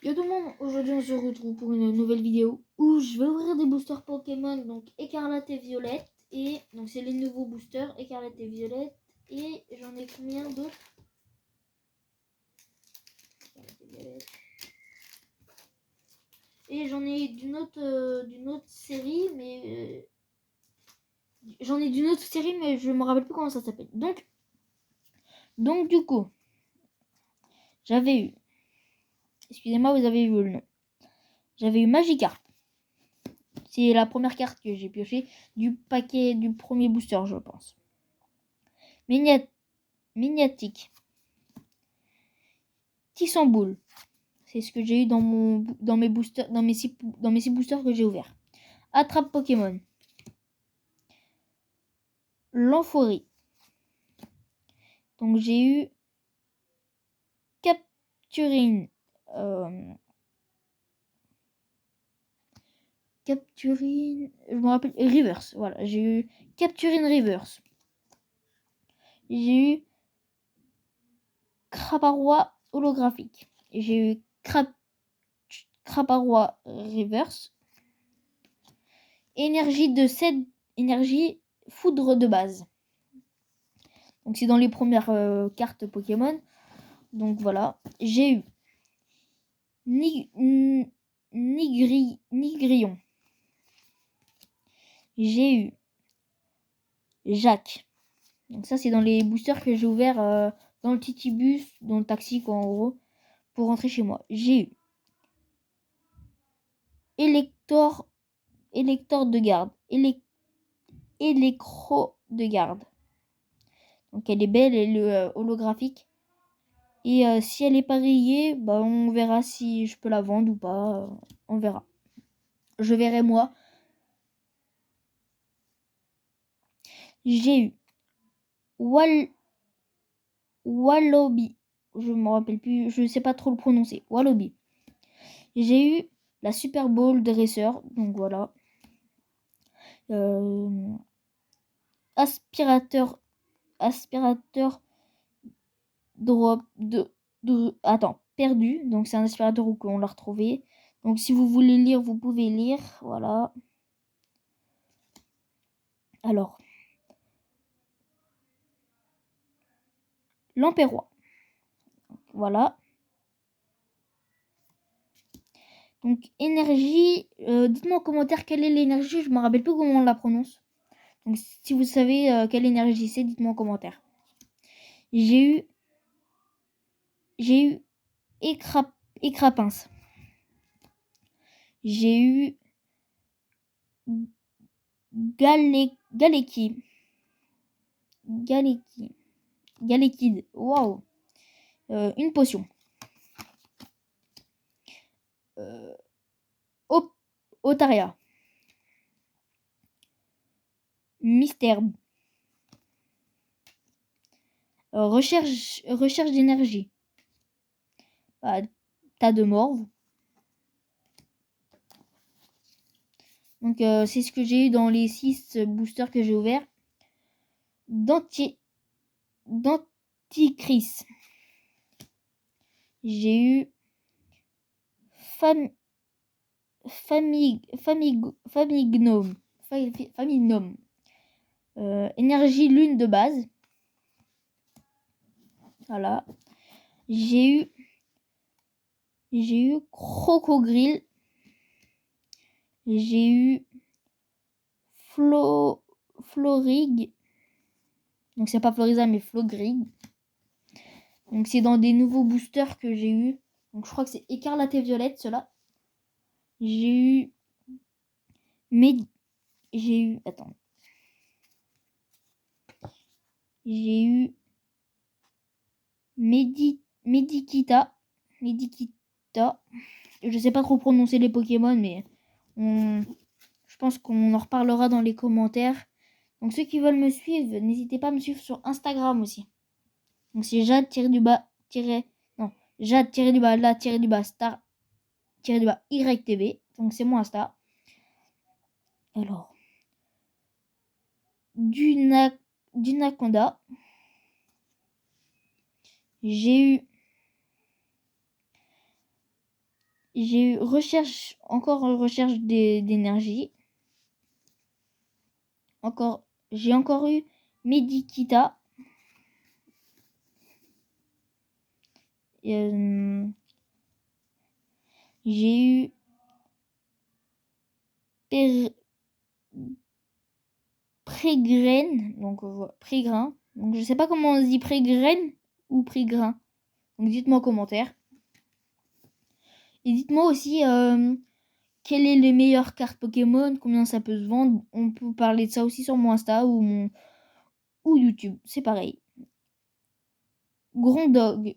Yo tout le monde, aujourd'hui on se retrouve pour une nouvelle vidéo où je vais ouvrir des boosters Pokémon, donc écarlate et violette. Et donc c'est les nouveaux boosters écarlate et violette. Et j'en ai combien d'autres? Et j'en ai d'une autre série, mais je me rappelle plus comment ça s'appelle. Donc du coup, j'avais eu, excusez-moi, vous avez vu le nom. J'avais eu Magikarp. C'est la première carte que j'ai piochée du paquet du premier booster, je pense. Miniatique. Tissamboule. C'est ce que j'ai eu dans mes boosters, dans mes six boosters que j'ai ouverts. Attrape Pokémon. L'Amphorie. Donc j'ai eu Capturine. Capturine. Je me rappelle. Reverse. Voilà. J'ai eu Capturine Reverse. J'ai eu Craparois holographique. J'ai eu Craparois Reverse. Énergie de 7 énergie foudre de base. Donc c'est dans les premières cartes Pokémon. Donc voilà. J'ai eu Nigrillon. J'ai eu Jacques. Donc ça c'est dans les boosters que j'ai ouverts dans le Titibus, dans le taxi quoi en gros, pour rentrer chez moi. J'ai eu Elector de garde. Electro de garde. Donc elle est belle, elle est holographique. Et si elle est pas rayée, bah, on verra si je peux la vendre ou pas. On verra. Je verrai moi. J'ai eu Wallobi. Je me rappelle plus, je sais pas trop le prononcer. Wallobi. J'ai eu la Super Bowl dresseur, donc voilà. Aspirateur drop attends, perdu. Donc c'est un aspirateur où on l'a retrouvé. Donc si vous voulez lire, vous pouvez lire. Voilà. Alors. L'Empérois. Voilà. Donc énergie. Dites-moi en commentaire quelle est l'énergie. Je me rappelle plus comment on la prononce. Donc si vous savez quelle énergie c'est, dites-moi en commentaire. J'ai eu Écrapince. J'ai eu Galekid. Waouh. Une potion. Otaria. Mystère. Recherche d'énergie. Tas de morve. Donc c'est ce que j'ai eu dans les 6 boosters que j'ai ouverts. Denticris. J'ai eu Famignome. Énergie lune de base. Voilà. J'ai eu Crocogrille. J'ai eu Florig. Donc c'est pas Floriza mais Flogrig. Donc c'est dans des nouveaux boosters que j'ai eu. Donc je crois que c'est écarlate et violette ceux-là. J'ai eu attends. J'ai eu Medikita. Je sais pas trop prononcer les Pokémon, mais je pense qu'on en reparlera dans les commentaires. Donc ceux qui veulent me suivre, n'hésitez pas à me suivre sur Instagram aussi. Donc c'est YTV. Donc c'est mon Insta. Alors. Dunaconda. J'ai eu J'ai eu recherche, encore recherche d'énergie. J'ai encore eu Medikita. J'ai eu Prégraine, donc Prégrain. Donc je sais pas comment on se dit Prégraine ou Prégrain. Donc dites-moi en commentaire. Et dites-moi aussi quelle est les meilleures cartes Pokémon, combien ça peut se vendre. On peut parler de ça aussi sur mon Insta ou YouTube, c'est pareil. Grondog,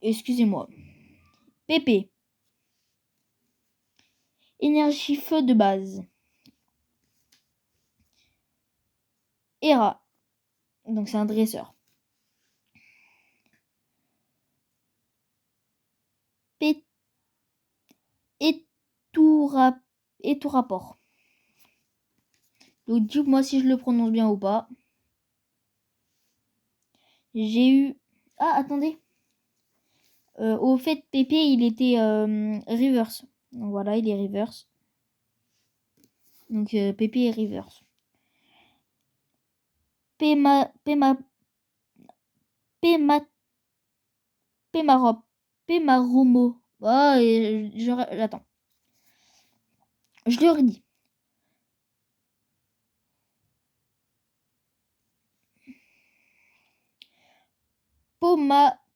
excusez-moi. Pépé. Énergie feu de base. Hera, donc c'est un dresseur. Et tout rapport. Donc dites-moi si je le prononce bien ou pas. J'ai eu... Ah, attendez. Au fait, Pépé, il était reverse. Donc voilà, il est reverse. Donc Pépé est reverse. Pémaromo. Ah, j'attends. Je le redis.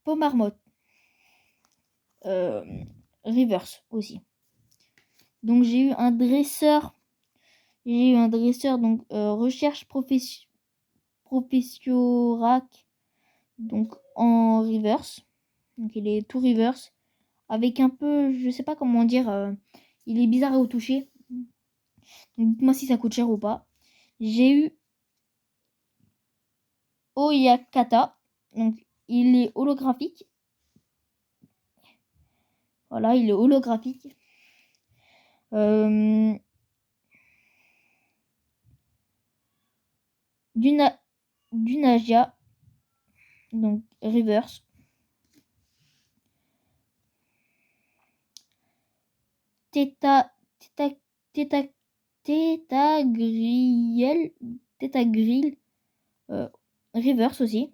Pomarmotte. Reverse aussi. Donc j'ai eu un dresseur. Donc recherche professiorac. Donc en reverse. Donc il est tout reverse. Avec un peu, je sais pas comment dire, il est bizarre au toucher. Donc dites-moi si ça coûte cher ou pas. J'ai eu Oyakata. Donc il est holographique. Voilà, il est holographique. Dunagia. Donc reverse. Theta Grill. Reverse aussi.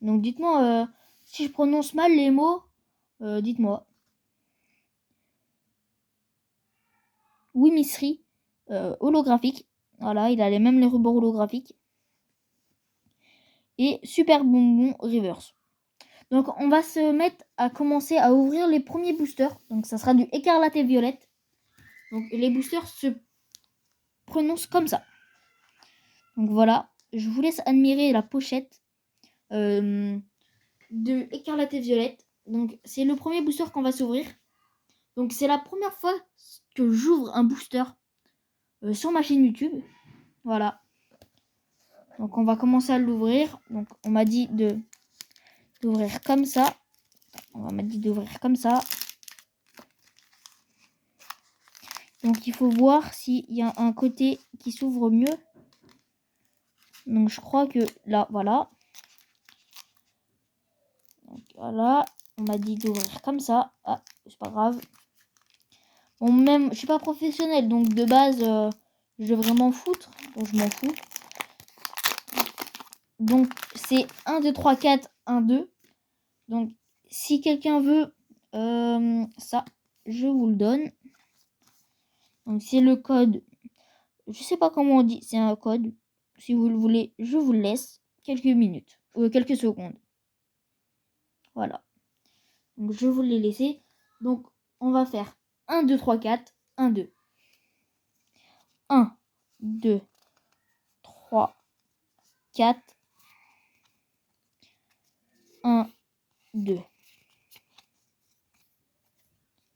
Donc dites-moi si je prononce mal les mots. Dites-moi. Wimisri. Holographique. Voilà, il a les mêmes les rebords holographiques. Et Super Bonbon Reverse. Donc on va se mettre à commencer à ouvrir les premiers boosters. Donc ça sera du écarlate et violette. Donc les boosters se prononcent comme ça. Donc voilà, je vous laisse admirer la pochette de écarlate et violette. Donc c'est le premier booster qu'on va s'ouvrir. Donc c'est la première fois que j'ouvre un booster sur ma chaîne YouTube. Voilà. Donc on va commencer à l'ouvrir. Donc on m'a dit d'ouvrir comme ça. On m'a dit d'ouvrir comme ça. Donc il faut voir s'il y a un côté qui s'ouvre mieux. Donc je crois que là, voilà. Donc voilà. On m'a dit d'ouvrir comme ça. Ah, c'est pas grave. Bon, même, je suis pas professionnel, donc de base, je devrais m'en foutre. Donc je m'en fous. Donc c'est 1, 2, 3, 4, 1, 2. Donc si quelqu'un veut ça, je vous le donne. Donc c'est le code. Je sais pas comment on dit, c'est un code. Si vous le voulez, je vous le laisse quelques minutes ou quelques secondes. Voilà. Donc je vous l'ai laissé. Donc on va faire 1, 2, 3, 4, 1, 2. 1, 2, 3, 4. 1, 2.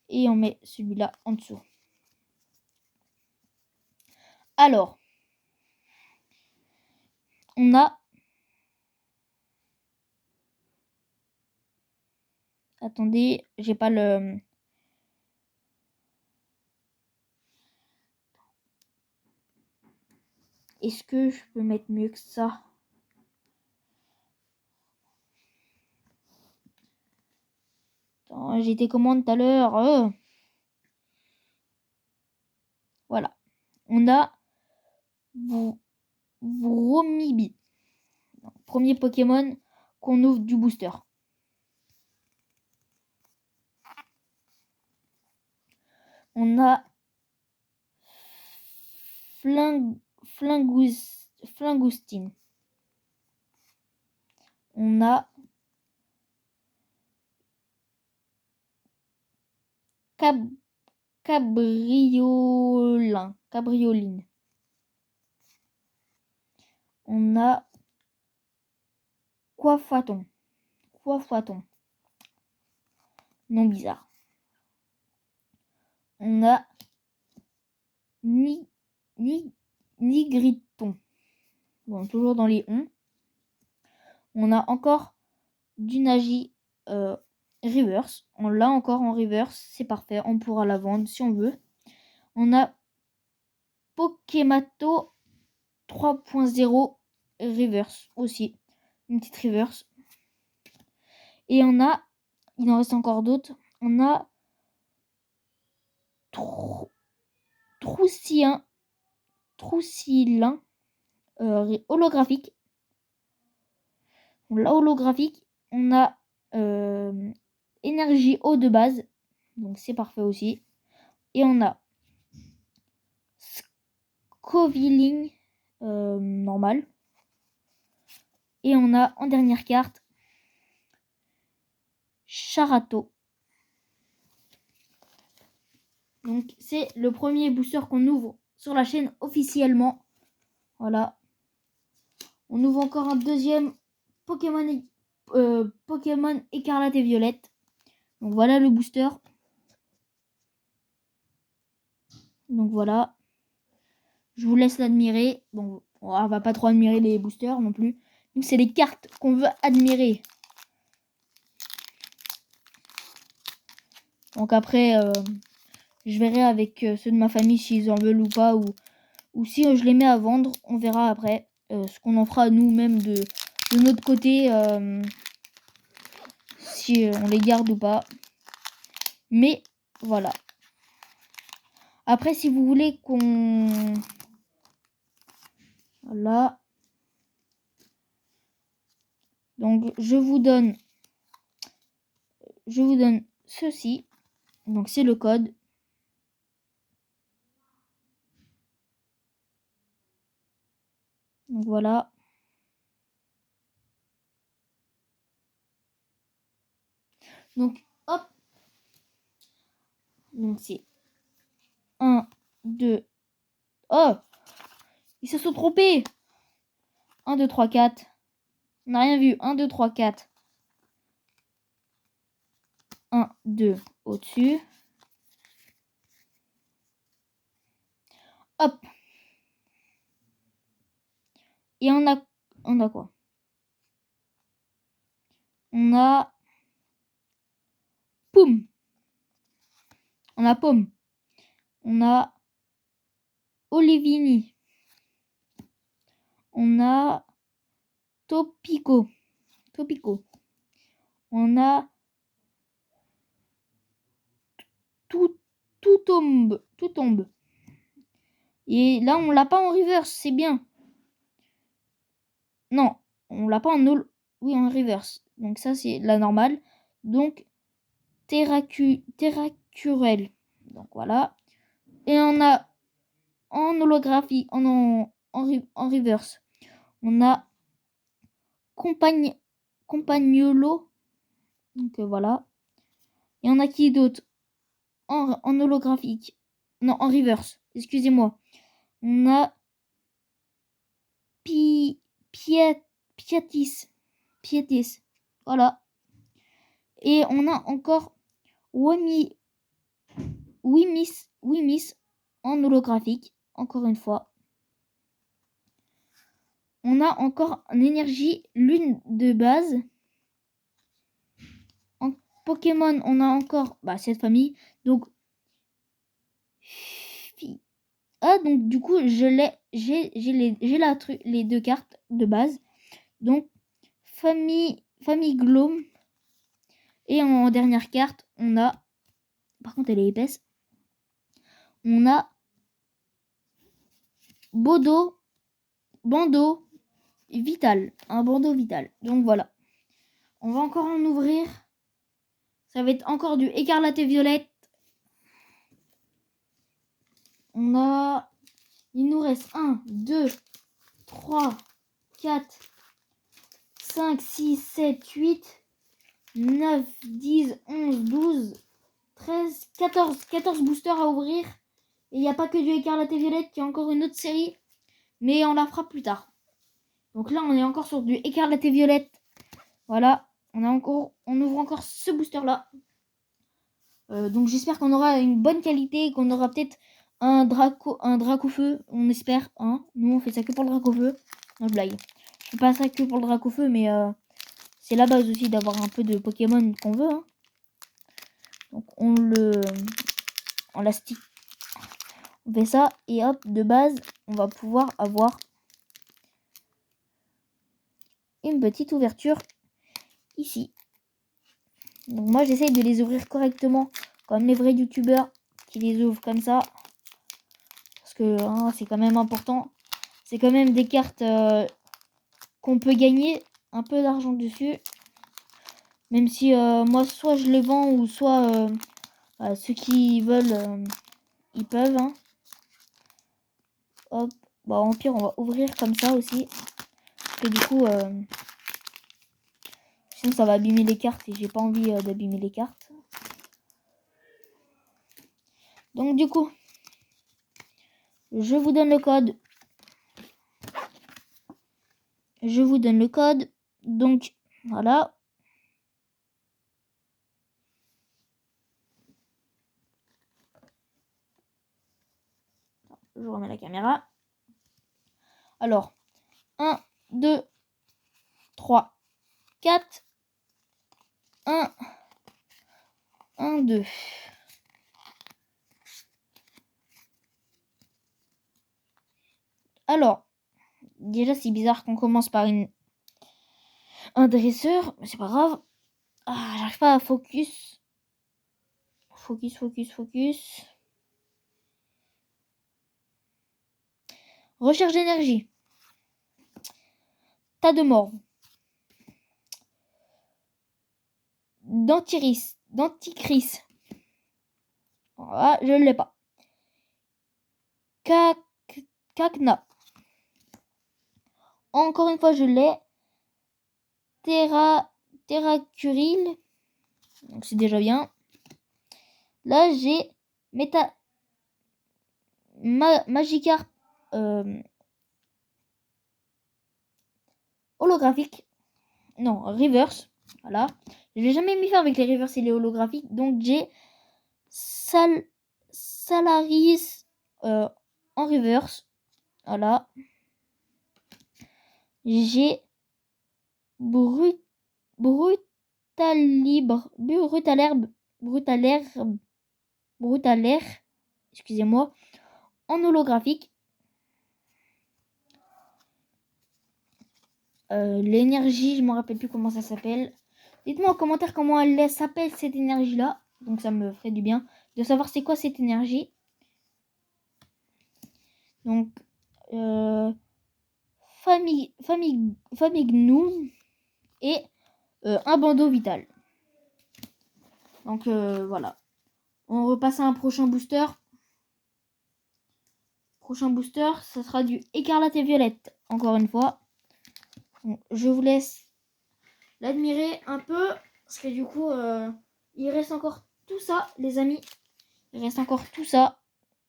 Et on met celui-là en dessous. Alors, on a... Attendez, j'ai pas le... Est-ce que je peux mettre mieux que ça? J'ai été commande tout à l'heure. Voilà. On a Vromibi. Premier Pokémon qu'on ouvre du booster. On a Flingoustine. On a Cabrioline. On a Coiffaton. Nom bizarre. On a Nigriton. Bon, toujours dans les on. On a encore Dunagi reverse. On l'a encore en reverse. C'est parfait. On pourra la vendre si on veut. On a Pokémato 3.0 reverse aussi. Une petite reverse. Et il en reste encore d'autres. On a Troussillin holographique. La holographique, on a énergie eau de base, donc c'est parfait aussi. Et on a Scoviling normal. Et on a en dernière carte Charato. Donc c'est le premier booster qu'on ouvre sur la chaîne officiellement. Voilà. On ouvre encore un deuxième Pokémon écarlate et violette. Donc voilà le booster. Donc voilà. Je vous laisse l'admirer. Bon, on va pas trop admirer les boosters non plus. Donc c'est les cartes qu'on veut admirer. Donc après, je verrai avec ceux de ma famille s'ils en veulent ou pas. Ou si je les mets à vendre. On verra après ce qu'on en fera nous-mêmes de notre côté. Si on les garde ou pas. Mais voilà. Après, si vous voulez qu'on... Voilà. Donc, je vous donne ceci. Donc, c'est le code. Donc, voilà. Donc, hop. Donc, c'est 1, 2. Oh! Ils se sont trompés. 1, 2, 3, 4. On n'a rien vu. 1, 2, 3, 4. 1, 2 au-dessus. Hop. Et on a quoi? On a Poum. On a Pomme. On a Olivini. On a Topico. On a tout tombe. Et là, on l'a pas en reverse, c'est bien. Non, on l'a pas en reverse. Donc ça, c'est la normale. Donc, Terracurel. Donc voilà. Et on a en holographie, en reverse. On a Compagnolo. Donc voilà. Et on a qui d'autre en holographique. Non, en reverse. Excusez-moi. On a Pietis. Voilà. Et on a encore Wimis en holographique. Encore une fois. On a encore en énergie lune de base. En Pokémon, on a encore cette famille. Donc, donc du coup, j'ai les deux cartes de base. Donc, famille Glome Et en dernière carte, on a... Par contre, elle est épaisse. On a bandeau vital. Un bandeau vital. Donc voilà. On va encore en ouvrir. Ça va être encore du écarlate et violette. On a... Il nous reste 1, 2, 3, 4, 5, 6, 7, 8, 9, 10, 11, 12, 13, 14 boosters à ouvrir. Et il n'y a pas que du écarlate et violette, il y a encore une autre série. Mais on la fera plus tard. Donc là, on est encore sur du écarlate et violette. Voilà. On ouvre encore ce booster-là. Donc j'espère qu'on aura une bonne qualité, qu'on aura peut-être un Dracofeu, on espère. Hein. Nous, on fait ça que pour le Dracofeu. Non, je blague. Je fais pas ça que pour le Dracofeu, mais c'est la base aussi d'avoir un peu de Pokémon qu'on veut. Hein. Donc on la stick. On fait ça et hop, de base, on va pouvoir avoir une petite ouverture ici. Donc moi, j'essaye de les ouvrir correctement, comme les vrais youtubeurs qui les ouvrent comme ça. Parce que hein, c'est quand même important. C'est quand même des cartes qu'on peut gagner un peu d'argent dessus. Même si moi, soit je les vends ou soit ceux qui veulent, ils peuvent. Hein. Hop. Bah, en pire, on va ouvrir comme ça aussi. Parce que du coup, sinon ça va abîmer les cartes et j'ai pas envie d'abîmer les cartes. Donc du coup, je vous donne le code. Je vous donne le code. Donc, voilà. Je remets la caméra. Alors, 1, 2, 3, 4, 1, 1, 2. Alors, déjà, c'est bizarre qu'on commence par un dresseur, mais c'est pas grave. Ah, j'arrive pas à focus. Focus. Recherche d'énergie. Tas de morve. Denticris. Voilà, je ne l'ai pas. Cacna. Encore une fois, je l'ai. Terracuril. Donc c'est déjà bien. Là, j'ai Magikarp holographique. Non, reverse. Voilà. Je l'ai jamais mis faire avec les reverse et les holographiques. Donc j'ai Salaris en reverse. Voilà. J'ai Brutalaire, excusez-moi, en holographique. L'énergie, je me rappelle plus comment ça s'appelle. Dites-moi en commentaire comment elle s'appelle cette énergie-là. Donc ça me ferait du bien de savoir c'est quoi cette énergie. Donc, Famignoum et un bandeau vital. Donc voilà. On repasse à un prochain booster. Prochain booster, ça sera du écarlate et violette. Encore une fois. Bon, je vous laisse l'admirer un peu. Parce que du coup, il reste encore tout ça, les amis. Il reste encore tout ça.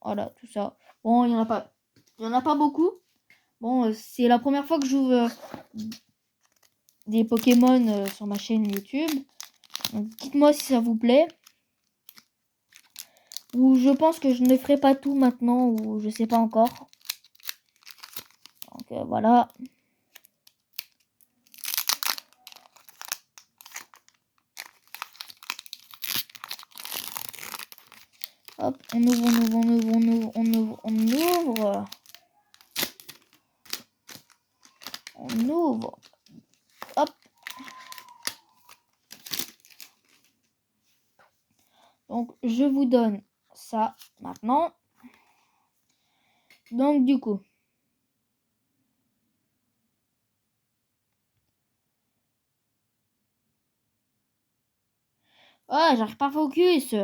Voilà, tout ça. Bon, il n'y en a pas. Il y en a pas beaucoup. Bon, c'est la première fois que j'ouvre des Pokémon sur ma chaîne YouTube. Donc, dites-moi si ça vous plaît. Ou je pense que je ne ferai pas tout maintenant. Ou je sais pas encore. Donc voilà. Hop, on ouvre. Hop. Donc, je vous donne ça maintenant. Donc, du coup. Ah, j'arrive pas à focus.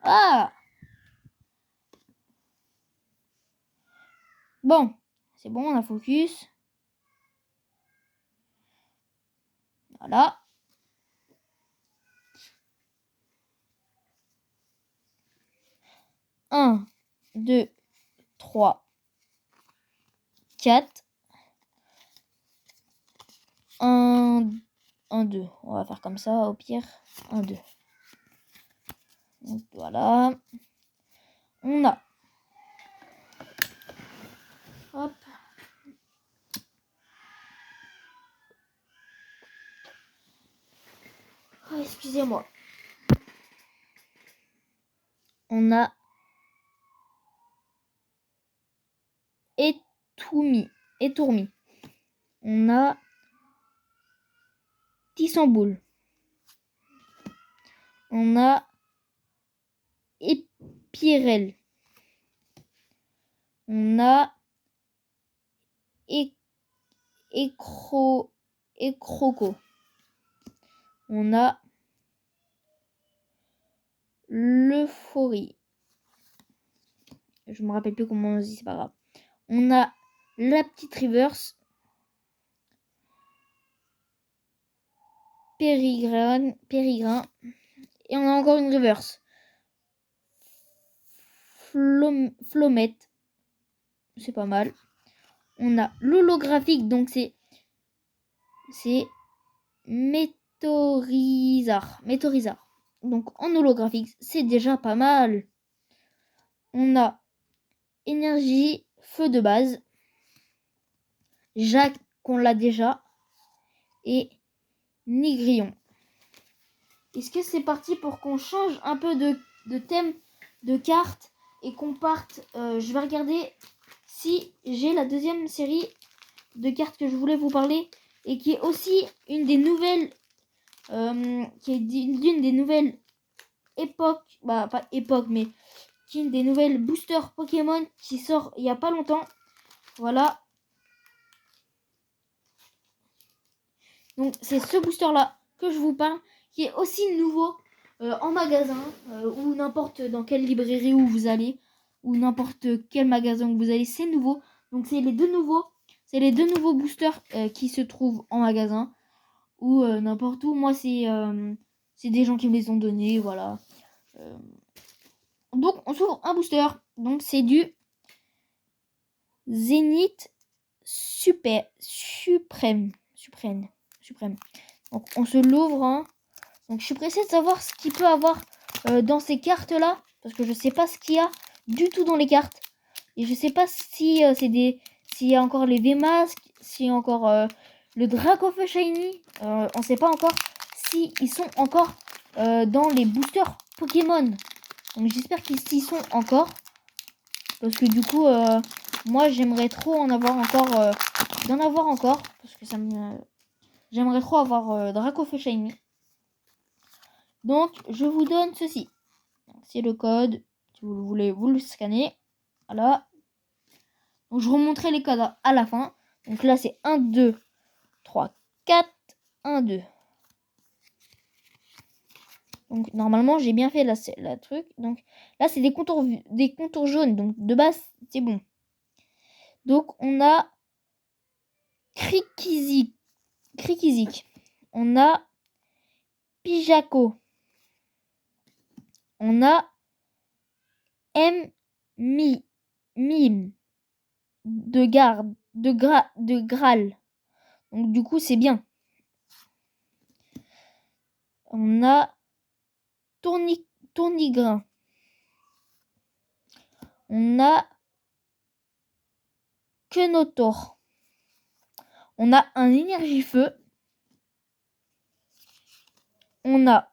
Ah! Bon, c'est bon, on a focus. Voilà. Un, 2, 3, 4. 1, 2. On va faire comme ça, au pire. 1, 2. Donc voilà. On a. Hop. Oh, excusez-moi. On a Étourmi. On a Tissamboul. On a Épirel. On a Écroco. On a l'euphorie. Je me rappelle plus comment on dit, c'est pas grave. On a la petite reverse. Périgrin. Et on a encore une reverse. Flomette. C'est pas mal. On a l'holographique, donc c'est Méthorizar. Donc en holographique, c'est déjà pas mal. On a énergie, feu de base. Jacques, qu'on l'a déjà. Et Nigrion. Est-ce que c'est parti pour qu'on change un peu de thème de cartes et qu'on parte. Je vais regarder si j'ai la deuxième série de cartes que je voulais vous parler et qui est aussi une des nouvelles. Qui est d'une des nouvelles époques. Bah, pas époque, mais qui est une des nouvelles boosters Pokémon qui sort il n'y a pas longtemps. Voilà. Donc, c'est ce booster-là que je vous parle qui est aussi nouveau. En magasin ou n'importe dans quelle librairie où vous allez ou n'importe quel magasin où vous allez, c'est nouveau. Donc c'est les deux nouveaux boosters qui se trouvent en magasin ou n'importe où. Moi c'est des gens qui me les ont donnés, voilà. Donc on s'ouvre un booster. Donc c'est du Zénith Suprême. Donc on se l'ouvre, hein. Donc je suis pressée de savoir ce qu'il peut avoir dans ces cartes là. Parce que je sais pas ce qu'il y a du tout dans les cartes. Et je sais pas si s'il y a encore les V-Mask, s'il y a encore le Dracofeu Shiny. On sait pas encore si ils sont encore dans les boosters Pokémon. Donc j'espère qu'ils y sont encore. Parce que du coup, moi j'aimerais trop en avoir encore. D'en avoir encore. Parce que ça me. J'aimerais trop avoir Dracofeu Shiny. Donc, je vous donne ceci. C'est le code. Si vous voulez, vous le scannez. Voilà. Donc, je remonterai les codes à la fin. Donc là, c'est 1, 2, 3, 4, 1, 2. Donc, normalement, j'ai bien fait la truc. Donc, là, c'est des contours jaunes. Donc, de base, c'est bon. Donc, on a Krikizik. On a Pijako. On a Mime de Graal. Donc du coup c'est bien. On a Tournigrain. On a Kenotor. On a un énergie feu. On a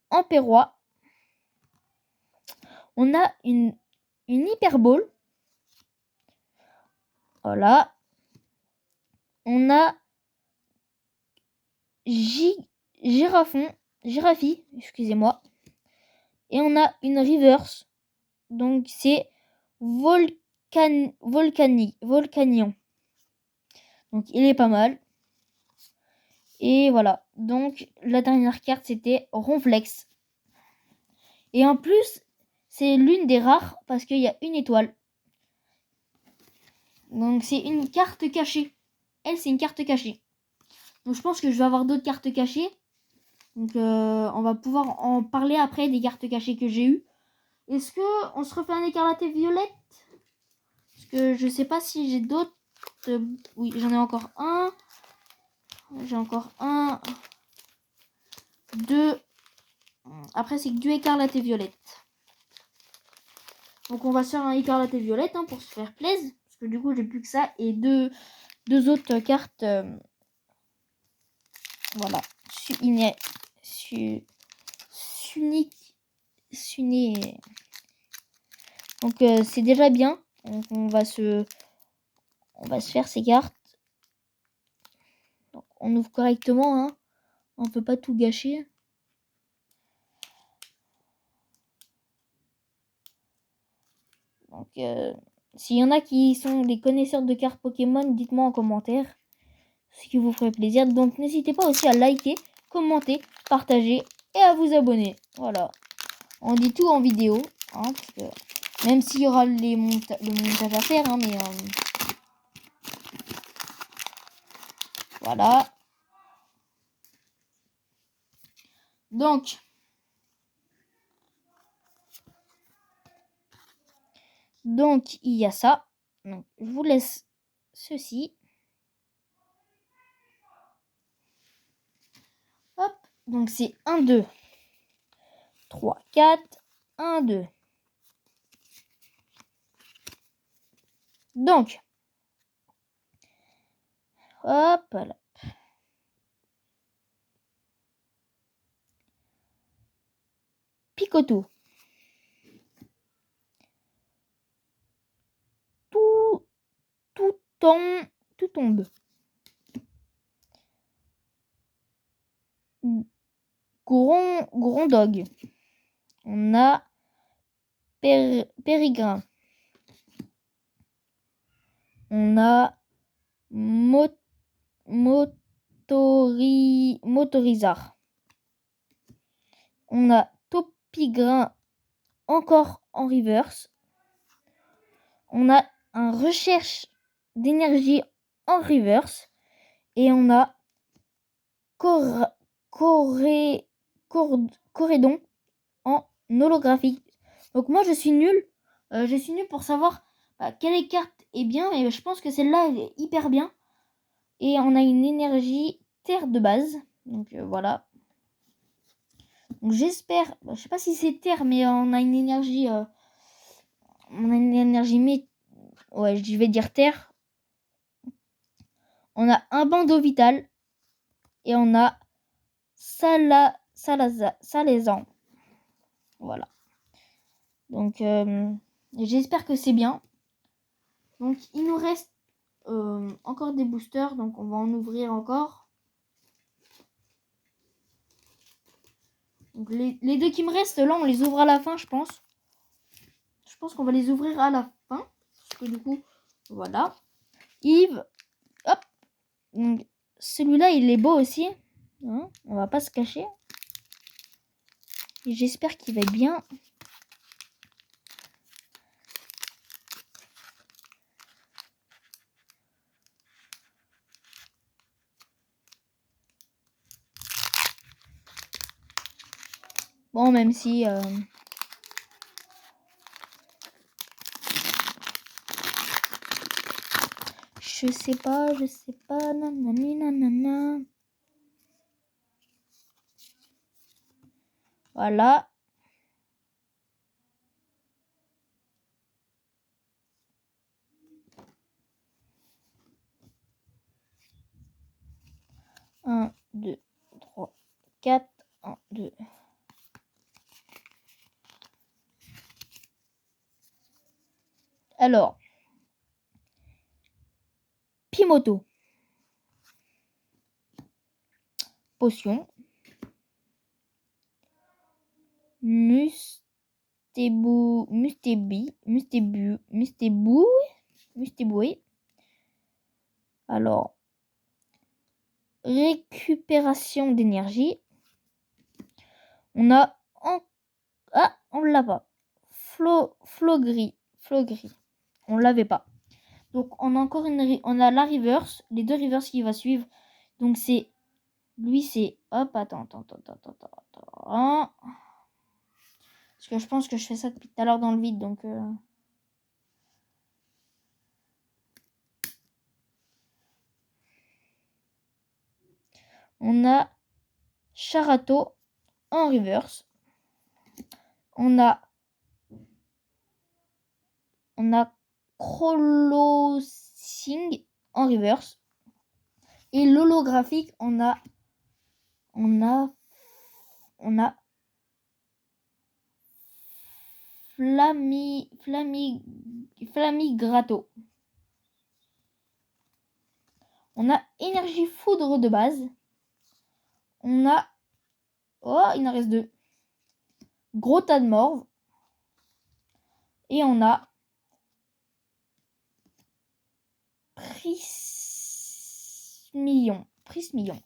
Ampérois. On a une Hyperball. Voilà. On a Girafi, excusez-moi. Et on a une reverse. Donc c'est Volcanion. Donc il est pas mal. Et voilà. Donc la dernière carte c'était Ronflex. Et en plus, c'est l'une des rares parce qu'il y a une étoile. Donc c'est une carte cachée. Elle, c'est une carte cachée. Donc je pense que je vais avoir d'autres cartes cachées. Donc on va pouvoir en parler après des cartes cachées que j'ai eues. Est-ce que on se refait un écarlate et violette? Parce que je sais pas si j'ai d'autres. Oui, j'en ai encore un. J'ai encore un. Deux. Après, c'est que du écarlate et violette. Donc on va se faire un écarlate et violette pour se faire plaisir. Parce que du coup, j'ai plus que ça. Et deux autres cartes. Voilà. Donc c'est déjà bien. Donc on va se faire ces cartes. Donc, on ouvre correctement. On peut pas tout gâcher. Donc s'il y en a qui sont des connaisseurs de cartes Pokémon, dites-moi en commentaire. Ce qui vous ferait plaisir. Donc n'hésitez pas aussi à liker, commenter, partager et à vous abonner. Voilà. On dit tout en vidéo. Parce que même s'il y aura le montage à faire. Mais voilà. Donc il y a ça. Donc je vous laisse ceci. Hop. Donc c'est 1, 2, 3, 4. 1, 2. Donc. Hop là. Picotou. Tout tombe. Grondog. On a Périgrin. On a Motorizar. On a Topigrin encore en reverse. On a un recherche d'énergie en reverse. Et on a Corédon en holographique. Donc moi je suis nul. Je suis nul pour savoir quelle carte est bien. Et je pense que celle-là elle est hyper bien. Et on a une énergie terre de base. Donc voilà. Donc j'espère. Je sais pas si c'est terre, mais on a une énergie. Ouais, je vais dire terre. On a un bandeau vital. Et on a Salazan. Voilà. Donc j'espère que c'est bien. Donc il nous reste encore des boosters. Donc on va en ouvrir encore. Donc les deux qui me restent là, on les ouvre à la fin, je pense. Je pense qu'on va les ouvrir à la fin. Parce que du coup, voilà. Yves, hop. Donc, celui-là, il est beau aussi. On va pas se cacher. J'espère qu'il va bien. Bon, même si... je sais pas, nanana. Voilà. Un, 2, 3, 4. 1, 2. Alors. Pimoto. Potion. Mustéboué. Alors, récupération d'énergie. On a on l'a pas. Flow gris. On l'avait pas. Donc on a encore on a la reverse, les deux reverse qui va suivre. Donc c'est lui c'est hop, attends. Parce que je pense que je fais ça depuis tout à l'heure dans le vide, donc on a Charato en reverse. On a Crolosing en reverse. Et l'holographique, on a Flamigrato. On a énergie foudre de base. On a... Oh, il en reste 2. Gros tas de morve. Et on a... Prismillon.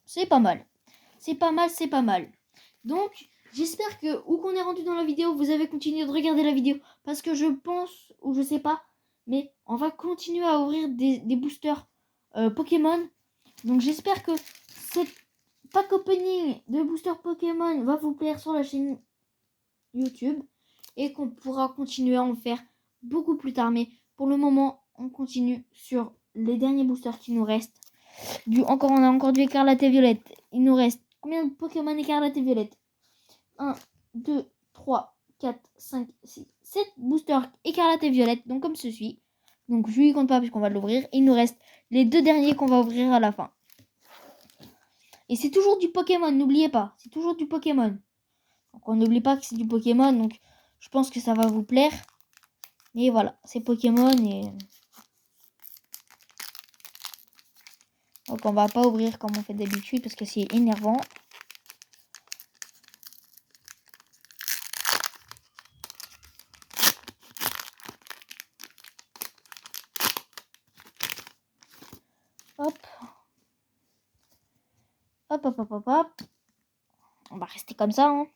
C'est pas mal. C'est pas mal. Donc, j'espère que, où qu'on est rendu dans la vidéo, vous avez continué de regarder la vidéo. Parce que je pense, ou je sais pas, mais on va continuer à ouvrir des boosters Pokémon. Donc, j'espère que cette pack opening de booster Pokémon va vous plaire sur la chaîne YouTube. Et qu'on pourra continuer à en faire beaucoup plus tard. Mais pour le moment, on continue sur les derniers boosters qui nous restent. On a encore du écarlate et violette. Il nous reste combien de Pokémon écarlate et violette? 1, 2, 3, 4, 5, 6, 7 boosters écarlate et violette. Donc comme ceci. Donc je lui compte pas puisqu'on va l'ouvrir. Il nous reste les 2 derniers qu'on va ouvrir à la fin. Et c'est toujours du Pokémon, n'oubliez pas. C'est toujours du Pokémon. Donc on n'oublie pas que c'est du Pokémon. Donc je pense que ça va vous plaire. Mais voilà, c'est Pokémon et... Donc on va pas ouvrir comme on fait d'habitude parce que c'est énervant. Hop. Hop. On va rester comme ça, hein.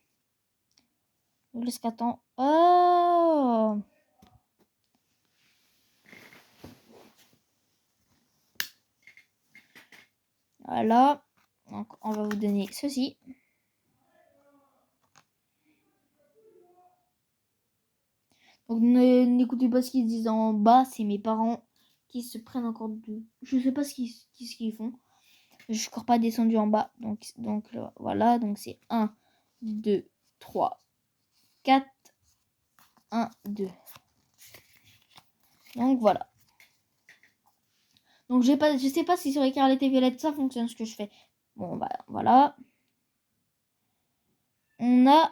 Jusqu'à temps. Oh! Voilà. Donc, on va vous donner ceci. Donc, n'écoutez pas ce qu'ils disent en bas. C'est mes parents qui se prennent encore de... Je sais pas ce qu'ils font. Je ne suis encore pas descendu en bas. Donc voilà. Donc, c'est 1, 2, 3, 4. 1, 2. Donc, voilà. Donc, je sais pas si sur écarlate et violette, ça fonctionne ce que je fais. Bon, bah, voilà. On a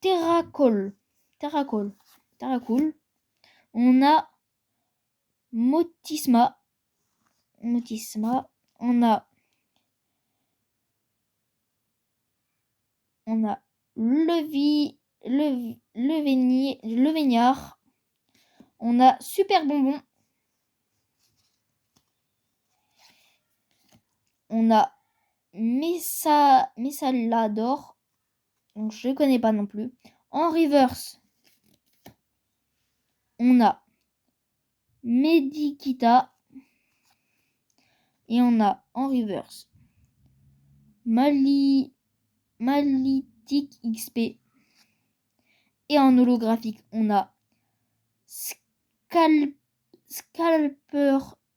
Terracool. On a Motisma. On a Levignard. On a Super Bonbon. On a Messalador. Donc je ne connais pas non plus. En reverse, on a Medikita. Et on a en reverse Malitic XP. Et en holographique, on a Scalper.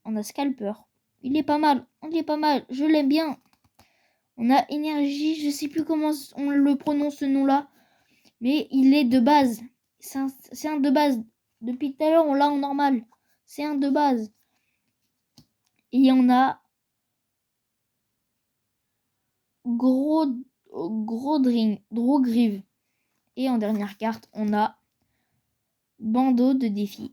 On a Scalper. Il est pas mal. Je l'aime bien. On a énergie. Je sais plus comment on le prononce ce nom-là. Mais il est de base. C'est un de base. Depuis tout à l'heure, on l'a en normal. C'est un de base. Et on a Grogrive. Et en dernière carte, on a Bandeau de défi.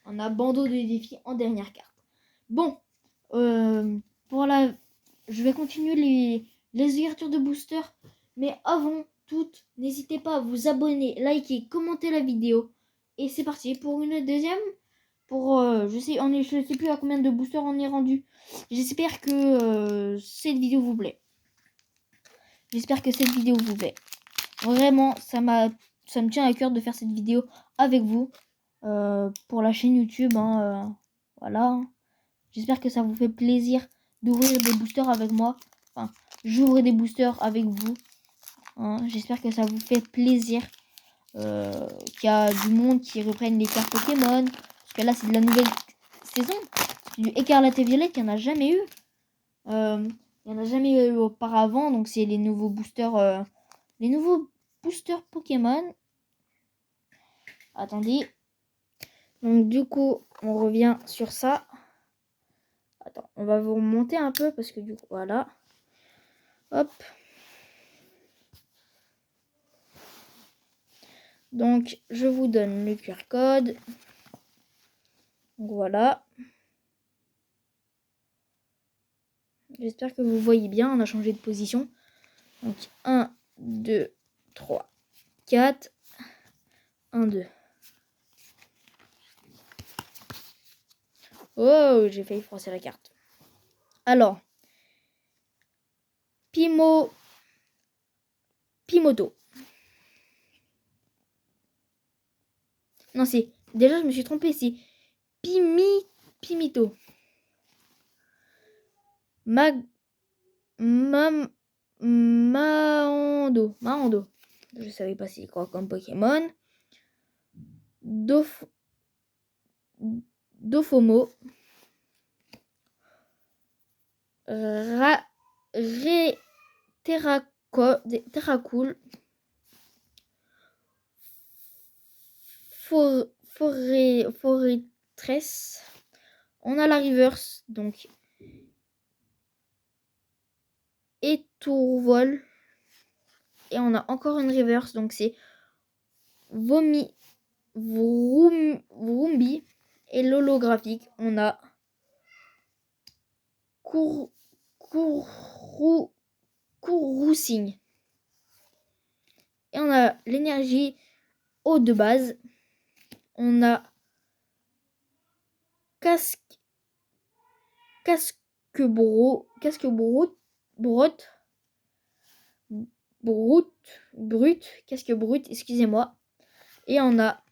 On a bandeau de défi en dernière carte. Bon, je vais continuer les ouvertures de booster. Mais avant tout, n'hésitez pas à vous abonner, liker, commenter la vidéo. Et c'est parti pour une deuxième. Je sais plus à combien de boosters on est rendu. J'espère que cette vidéo vous plaît. Vraiment, ça me tient à cœur de faire cette vidéo avec vous pour la chaîne YouTube. Voilà. J'espère que ça vous fait plaisir d'ouvrir des boosters avec moi. Enfin, j'ouvre des boosters avec vous. J'espère que ça vous fait plaisir. Qu'il y a du monde qui reprenne les cartes Pokémon. Parce que là, c'est de la nouvelle saison. Du Écarlate et Violette, il n'y en a jamais eu. Il n'y en a jamais eu auparavant. Donc, c'est les nouveaux boosters. Les nouveaux boosters Pokémon. Attendez. Donc, du coup, on revient sur ça. Attends, on va vous remonter un peu parce que du coup, voilà. Hop. Donc, je vous donne le QR code. Donc, voilà. J'espère que vous voyez bien. On a changé de position. Donc, 1, 2, 3, 4. 1, 2. Oh, j'ai failli froisser la carte. Alors, Pimoto. Non, c'est... Déjà, je me suis trompée. C'est Pimito. Maondo. Je savais pas c'est quoi comme Pokémon. Dofomo. Terracool. Forêtresse. On a la reverse, donc Étourvol. Et on a encore une reverse, donc c'est Vrumbi. Et l'holographique, on a Courroussigne. Et on a l'énergie eau de base. On a casque brut, excusez-moi. Et on a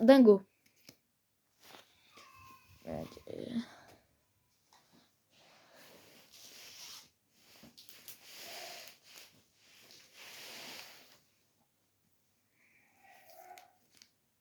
Dingo.